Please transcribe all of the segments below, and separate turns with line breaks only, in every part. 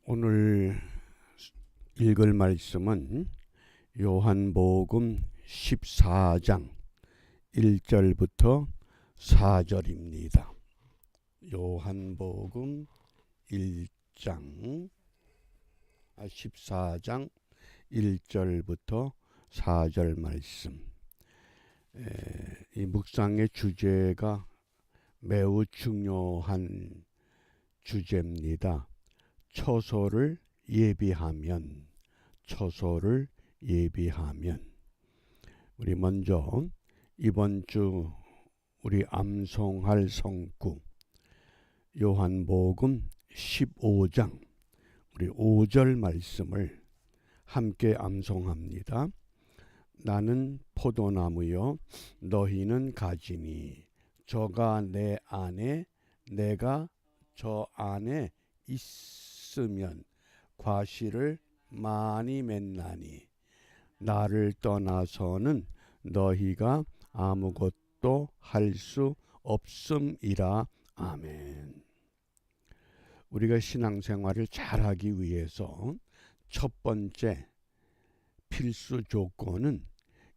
오늘 읽을 말씀은 요한복음 14장 1절부터 4절입니다. 요한복음 14장 1절부터 4절 말씀. 이 묵상의 주제가 매우 중요한 주제입니다. 처소를 예비하면, 처소를 예비하면. 우리 먼저 이번 주 우리 암송할 성구 요한복음 15장 우리 5절 말씀을 함께 암송합니다. 나는 포도나무요 너희는 가지니 저가 내 안에 내가 저 안에 있으면 과실을 많이 맺나니 나를 떠나서는 너희가 아무것도 할 수 없음이라. 아멘. 우리가 신앙생활을 잘하기 위해서 첫 번째 필수 조건은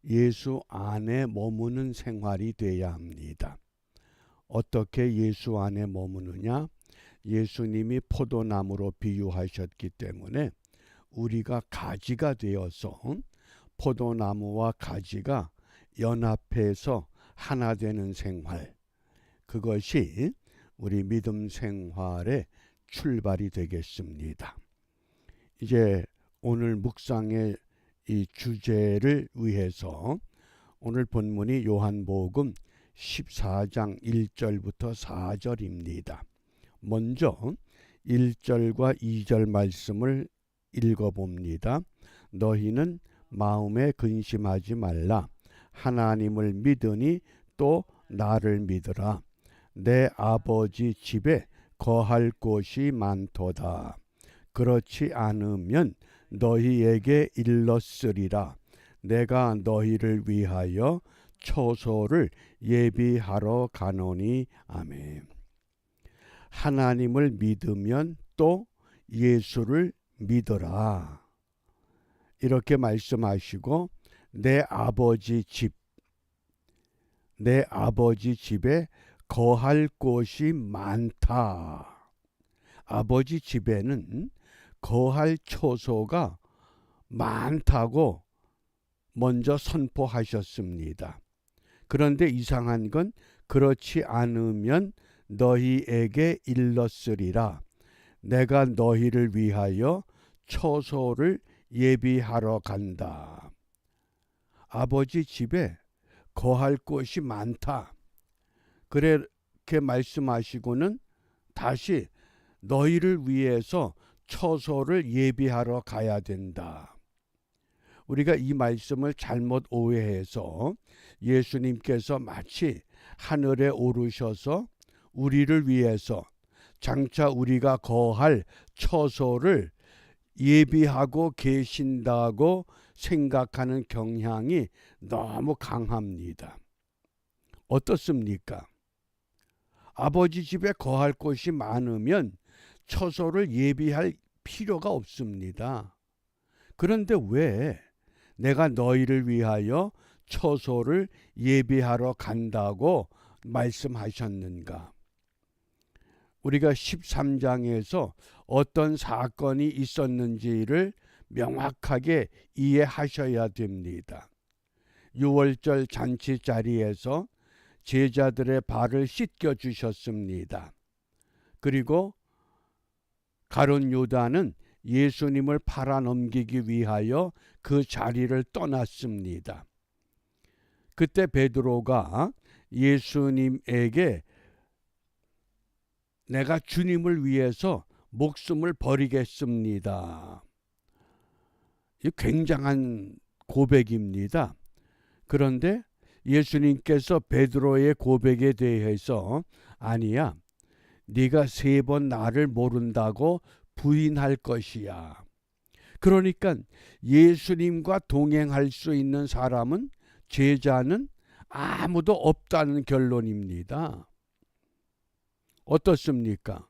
예수 안에 머무는 생활이 되어야 합니다. 어떻게 예수 안에 머무느냐? 예수님이 포도나무로 비유하셨기 때문에 우리가 가지가 되어서 포도나무와 가지가 연합해서 하나 되는 생활, 그것이 우리 믿음 생활의 출발이 되겠습니다. 이제 오늘 묵상의 이 주제를 위해서 오늘 본문이 요한복음 14장 1절부터 4절입니다. 먼저 1절과 2절 말씀을 읽어봅니다. 너희는 마음에 근심하지 말라. 하나님을 믿으니 또 나를 믿으라. 내 아버지 집에 거할 곳이 많도다. 그렇지 않으면 너희에게 일렀으리라. 내가 너희를 위하여 처소를 예비하러 가노니. 아멘. 하나님을 믿으면 또 예수를 믿어라. 이렇게 말씀하시고 내 아버지 집에 거할 곳이 많다. 아버지 집에는 거할 처소가 많다고 먼저 선포하셨습니다. 그런데 이상한 건 그렇지 않으면 너희에게 일렀으리라. 내가 너희를 위하여 처소를 예비하러 간다. 아버지 집에 거할 곳이 많다. 그렇게 말씀하시고는 다시 너희를 위해서 처소를 예비하러 가야 된다. 우리가 이 말씀을 잘못 오해해서 예수님께서 마치 하늘에 오르셔서 우리를 위해서 장차 우리가 거할 처소를 예비하고 계신다고 생각하는 경향이 너무 강합니다. 어떻습니까? 아버지 집에 거할 곳이 많으면 처소를 예비할 필요가 없습니다. 그런데 왜 내가 너희를 위하여 처소를 예비하러 간다고 말씀하셨는가? 우리가 13장에서 어떤 사건이 있었는지를 명확하게 이해하셔야 됩니다. 유월절 잔치 자리에서 제자들의 발을 씻겨 주셨습니다. 그리고 가룟 유다는 예수님을 팔아넘기기 위하여 그 자리를 떠났습니다. 그때 베드로가 예수님에게 내가 주님을 위해서 목숨을 버리겠습니다. 이 굉장한 고백입니다. 그런데 예수님께서 베드로의 고백에 대해서 아니야, 네가 3번 나를 모른다고 부인할 것이야. 그러니까 예수님과 동행할 수 있는 사람은, 제자는 아무도 없다는 결론입니다. 어떻습니까?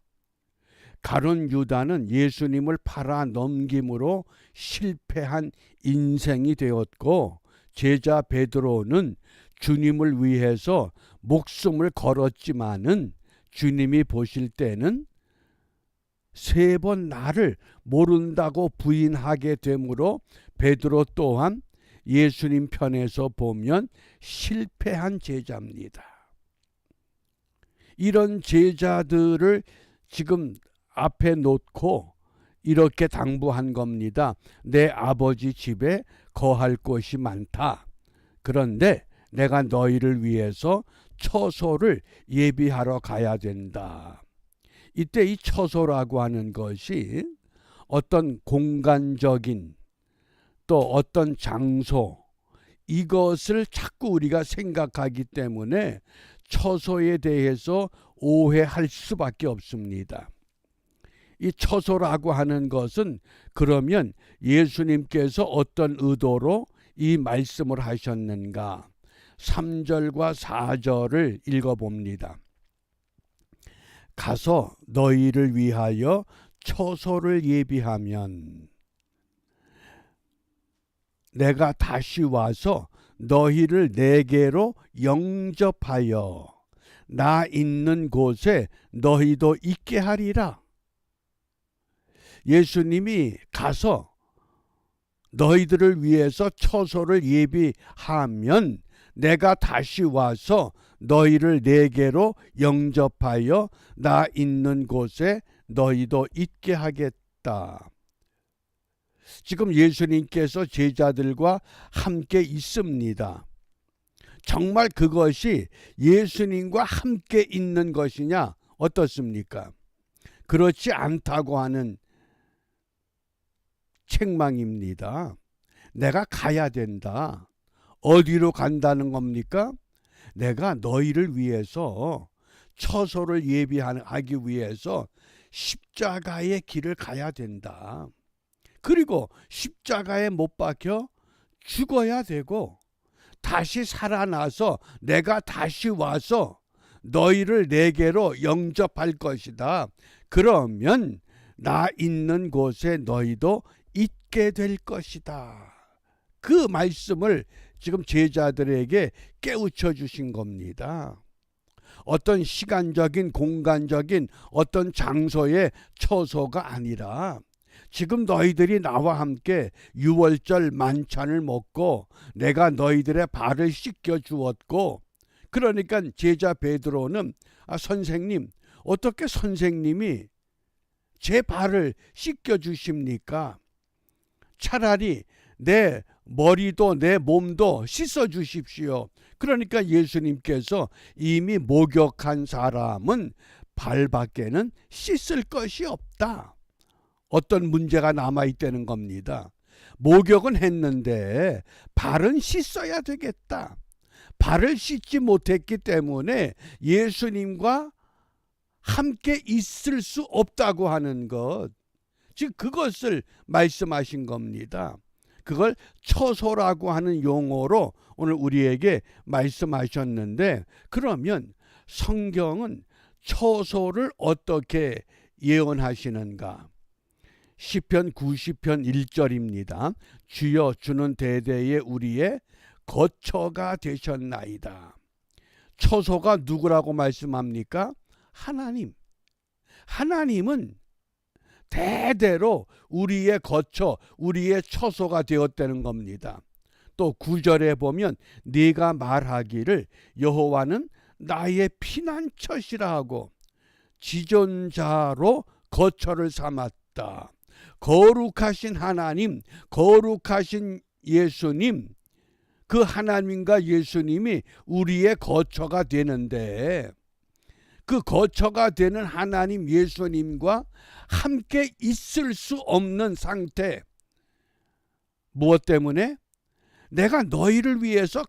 가룟 유다는 예수님을 팔아 넘김으로 실패한 인생이 되었고, 제자 베드로는 주님을 위해서 목숨을 걸었지만은 주님이 보실 때는 3번 나를 모른다고 부인하게 되므로 베드로 또한 예수님 편에서 보면 실패한 제자입니다. 이런 제자들을 지금 앞에 놓고 이렇게 당부한 겁니다. 내 아버지 집에 거할 곳이 많다. 그런데 내가 너희를 위해서 처소를 예비하러 가야 된다. 이때 이 처소라고 하는 것이 어떤 공간적인 또 어떤 장소, 이것을 자꾸 우리가 생각하기 때문에 처소에 대해서 오해할 수밖에 없습니다. 이 처소라고 하는 것은 그러면 예수님께서 어떤 의도로 이 말씀을 하셨는가? 3절과 4절을 읽어봅니다. 가서 너희를 위하여 처소를 예비하면 내가 다시 와서 너희를 내게로 영접하여 나 있는 곳에 너희도 있게 하리라. 예수님이 가서 너희들을 위해서 처소를 예비하면 내가 다시 와서 너희를 내게로 영접하여 나 있는 곳에 너희도 있게 하겠다. 지금 예수님께서 제자들과 함께 있습니다. 정말 그것이 예수님과 함께 있는 것이냐? 어떻습니까? 그렇지 않다고 하는 책망입니다. 내가 가야 된다. 어디로 간다는 겁니까? 내가 너희를 위해서 처소를 예비하기 위해서 십자가의 길을 가야 된다. 그리고 십자가에 못 박혀 죽어야 되고 다시 살아나서 내가 다시 와서 너희를 내게로 영접할 것이다. 그러면 나 있는 곳에 너희도 있게 될 것이다. 그 말씀을 지금 제자들에게 깨우쳐 주신 겁니다. 어떤 시간적인 공간적인 어떤 장소의 처소가 아니라 지금 너희들이 나와 함께 유월절 만찬을 먹고 내가 너희들의 발을 씻겨 주었고, 그러니까 제자 베드로는 선생님, 어떻게 선생님이 제 발을 씻겨 주십니까? 차라리 내 머리도 내 몸도 씻어 주십시오. 그러니까 예수님께서 이미 목욕한 사람은 발밖에는 씻을 것이 없다. 어떤 문제가 남아있다는 겁니다. 목욕은 했는데 발은 씻어야 되겠다. 발을 씻지 못했기 때문에 예수님과 함께 있을 수 없다고 하는 것, 즉 그것을 말씀하신 겁니다. 그걸 처소라고 하는 용어로 오늘 우리에게 말씀하셨는데, 그러면 성경은 처소를 어떻게 예언하시는가? 시편 90편 1절입니다. 주여 주는 대대에 우리의 거처가 되셨나이다. 처소가 누구라고 말씀합니까? 하나님. 하나님은 대대로 우리의 거처, 우리의 처소가 되었다는 겁니다. 또 9절에 보면 네가 말하기를 여호와는 나의 피난처시라 하고 지존자로 거처를 삼았다. 거룩하신 하나님, 거룩하신 예수님, 그 하나님과 예수님이 우리의 거처가 되는데, 그 거처가 되는 하나님 예수님과 함께 있을 수 없는 상태. 무엇 때문에? 내가 너희를 위해서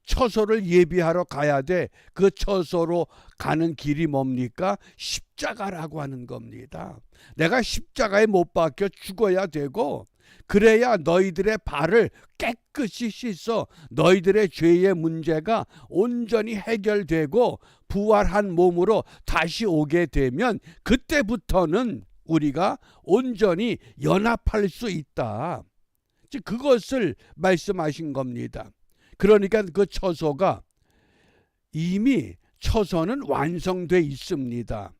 처소를 예비하러 가야 돼. 그 처소로 가는 길이 뭡니까? 십자가라고 하는 겁니다. 내가 십자가에 못 박혀 죽어야 되고 그래야 너희들의 발을 깨끗이 씻어 너희들의 죄의 문제가 온전히 해결되고 부활한 몸으로 다시 오게 되면 그때부터는 우리가 온전히 연합할 수 있다. 즉 그것을 말씀하신 겁니다. 그러니까 그 처소가 이미 처소는 완성돼 있습니다.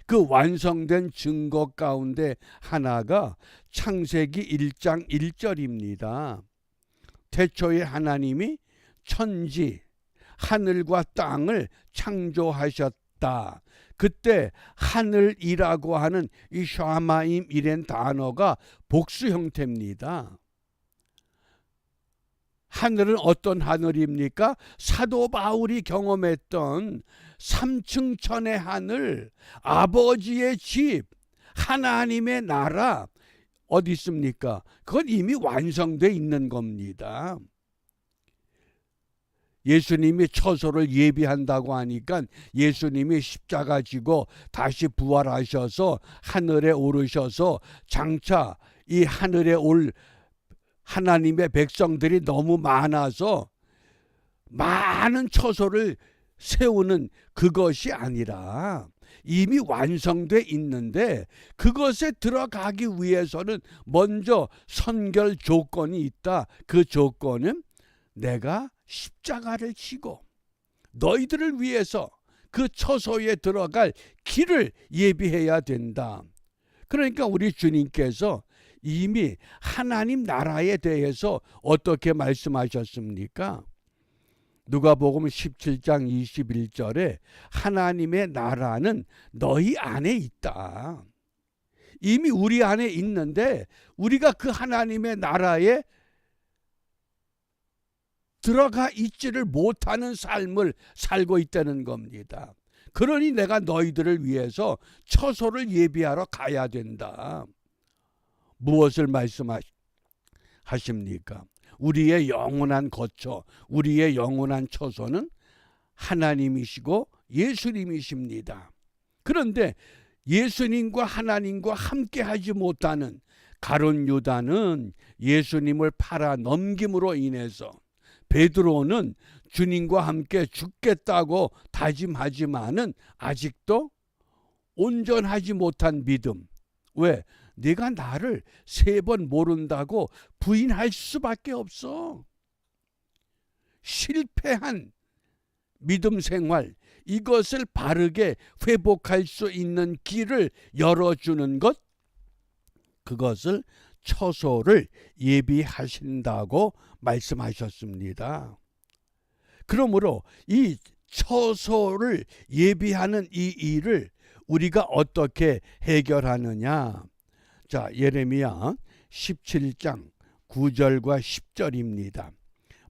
그 완성된 증거 가운데 하나가 창세기 1장 1절입니다. 태초에 하나님이 천지 하늘과 땅을 창조하셨다. 그때 하늘이라고 하는 이 샤마임이란 단어가 복수 형태입니다. 하늘은 어떤 하늘입니까? 사도 바울이 경험했던 3층 천의 하늘, 아버지의 집, 하나님의 나라 어디 있습니까? 그건 이미 완성되어 있는 겁니다. 예수님이 처소를 예비한다고 하니까 예수님이 십자가 지고 다시 부활하셔서 하늘에 오르셔서 장차 이 하늘에 올 하나님의 백성들이 너무 많아서 많은 처소를 세우는 그것이 아니라 이미 완성돼 있는데 그것에 들어가기 위해서는 먼저 선결 조건이 있다. 그 조건은 내가 십자가를 지고 너희들을 위해서 그 처소에 들어갈 길을 예비해야 된다. 그러니까 우리 주님께서 이미 하나님 나라에 대해서 어떻게 말씀하셨습니까? 누가복음 17장 21절에 하나님의 나라는 너희 안에 있다. 이미 우리 안에 있는데 우리가 그 하나님의 나라에 들어가 있지를 못하는 삶을 살고 있다는 겁니다. 그러니 내가 너희들을 위해서 처소를 예비하러 가야 된다. 무엇을 말씀하십니까? 우리의 영원한 거처, 우리의 영원한 처소는 하나님이시고 예수님이십니다. 그런데 예수님과 하나님과 함께 하지 못하는 가룟 유다는 예수님을 팔아 넘김으로 인해서, 베드로는 주님과 함께 죽겠다고 다짐하지만은 아직도 온전하지 못한 믿음. 왜? 네가 나를 3번 모른다고 부인할 수밖에 없어. 실패한 믿음 생활, 이것을 바르게 회복할 수 있는 길을 열어주는 것, 그것을 처소를 예비하신다고 말씀하셨습니다. 그러므로 이 처소를 예비하는 이 일을 우리가 어떻게 해결하느냐? 자, 예레미야 17장 9절과 10절입니다.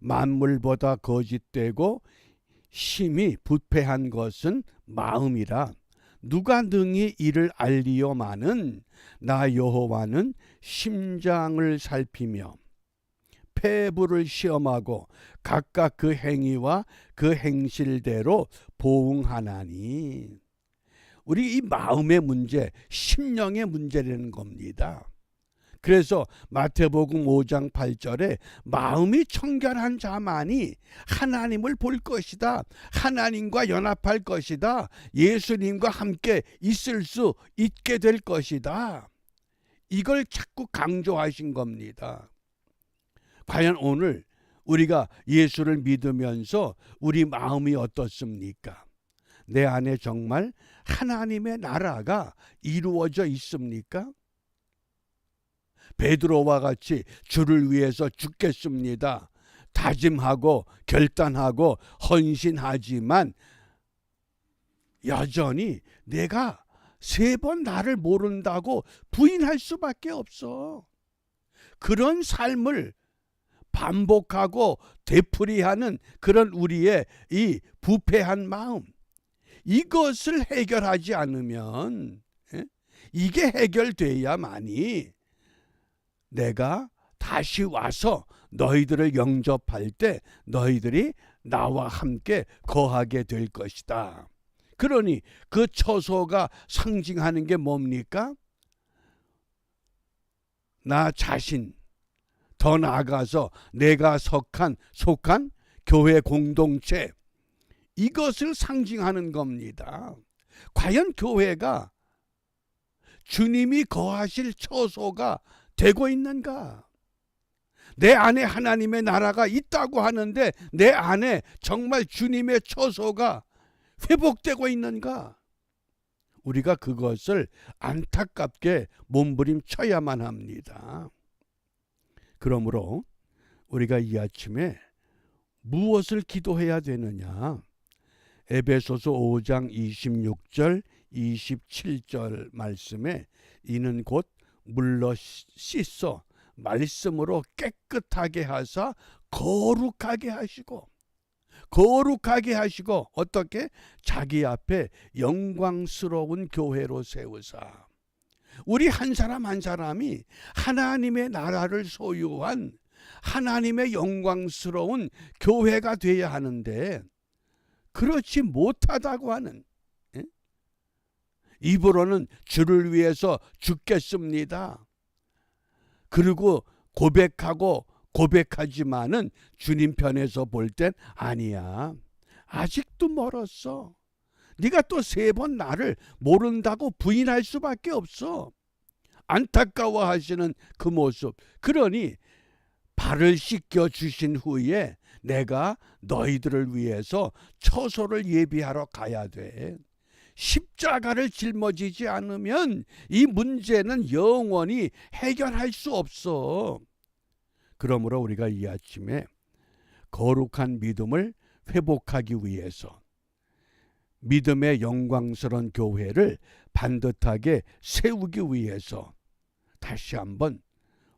만물보다 거짓되고 심히 부패한 것은 마음이라. 누가 능히 이를 알리요마는 나 여호와는 심장을 살피며 폐부를 시험하고 각각 그 행위와 그 행실대로 보응하나니. 우리 이 마음의 문제, 심령의 문제라는 겁니다. 그래서 마태복음 5장 8절에 마음이 청결한 자만이 하나님을 볼 것이다. 하나님과 연합할 것이다. 예수님과 함께 있을 수 있게 될 것이다. 이걸 자꾸 강조하신 겁니다. 과연 오늘 우리가 예수를 믿으면서 우리 마음이 어떻습니까? 내 안에 정말 하나님의 나라가 이루어져 있습니까? 베드로와 같이 주를 위해서 죽겠습니다. 다짐하고 결단하고 헌신하지만 여전히 내가 3번 나를 모른다고 부인할 수밖에 없어. 그런 삶을 반복하고 되풀이하는 그런 우리의 이 부패한 마음, 이것을 해결하지 않으면, 이게 해결돼야만이 내가 다시 와서 너희들을 영접할 때 너희들이 나와 함께 거하게 될 것이다. 그러니 그 처소가 상징하는 게 뭡니까? 나 자신, 더 나아가서 내가 속한 교회 공동체, 이것을 상징하는 겁니다. 과연 교회가 주님이 거하실 처소가 되고 있는가? 내 안에 하나님의 나라가 있다고 하는데 내 안에 정말 주님의 처소가 회복되고 있는가? 우리가 그것을 안타깝게 몸부림쳐야만 합니다. 그러므로 우리가 이 아침에 무엇을 기도해야 되느냐? 에베소서 5장 26절 27절 말씀에 이는 곧 물로 씻어 말씀으로 깨끗하게 하사 거룩하게 하시고 어떻게? 자기 앞에 영광스러운 교회로 세우사. 우리 한 사람 한 사람이 하나님의 나라를 소유한 하나님의 영광스러운 교회가 되어야 하는데 그렇지 못하다고 하는, 입으로는 주를 위해서 죽겠습니다. 그리고 고백하지만은 주님 편에서 볼 땐 아니야, 아직도 멀었어. 네가 또 3번 나를 모른다고 부인할 수밖에 없어. 안타까워하시는 그 모습. 그러니 발을 씻겨 주신 후에 내가 너희들을 위해서 처소를 예비하러 가야 돼. 십자가를 짊어지지 않으면 이 문제는 영원히 해결할 수 없어. 그러므로 우리가 이 아침에 거룩한 믿음을 회복하기 위해서 믿음의 영광스러운 교회를 반듯하게 세우기 위해서 다시 한번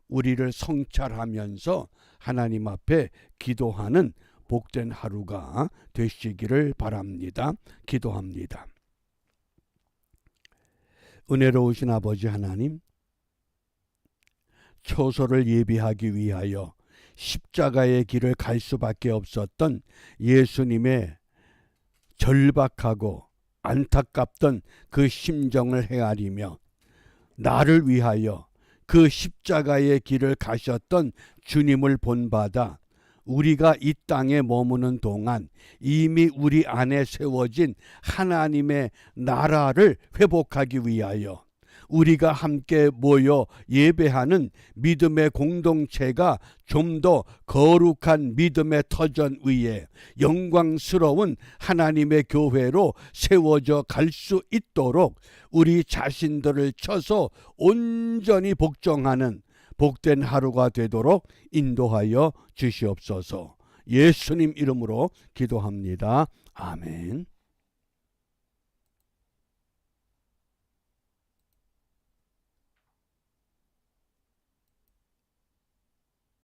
우리를 성찰하면서 하나님 앞에 기도하는 복된 하루가 되시기를 바랍니다. 기도합니다. 은혜로우신 아버지 하나님, 처소를 예비하기 위하여 십자가의 길을 갈 수밖에 없었던 예수님의 절박하고 안타깝던 그 심정을 헤아리며 나를 위하여 그 십자가의 길을 가셨던 주님을 본받아 우리가 이 땅에 머무는 동안 이미 우리 안에 세워진 하나님의 나라를 회복하기 위하여 우리가 함께 모여 예배하는 믿음의 공동체가 좀 더 거룩한 믿음의 터전 위에 영광스러운 하나님의 교회로 세워져 갈 수 있도록 우리 자신들을 쳐서 온전히 복종하는 복된 하루가 되도록 인도하여 주시옵소서. 예수님 이름으로 기도합니다. 아멘.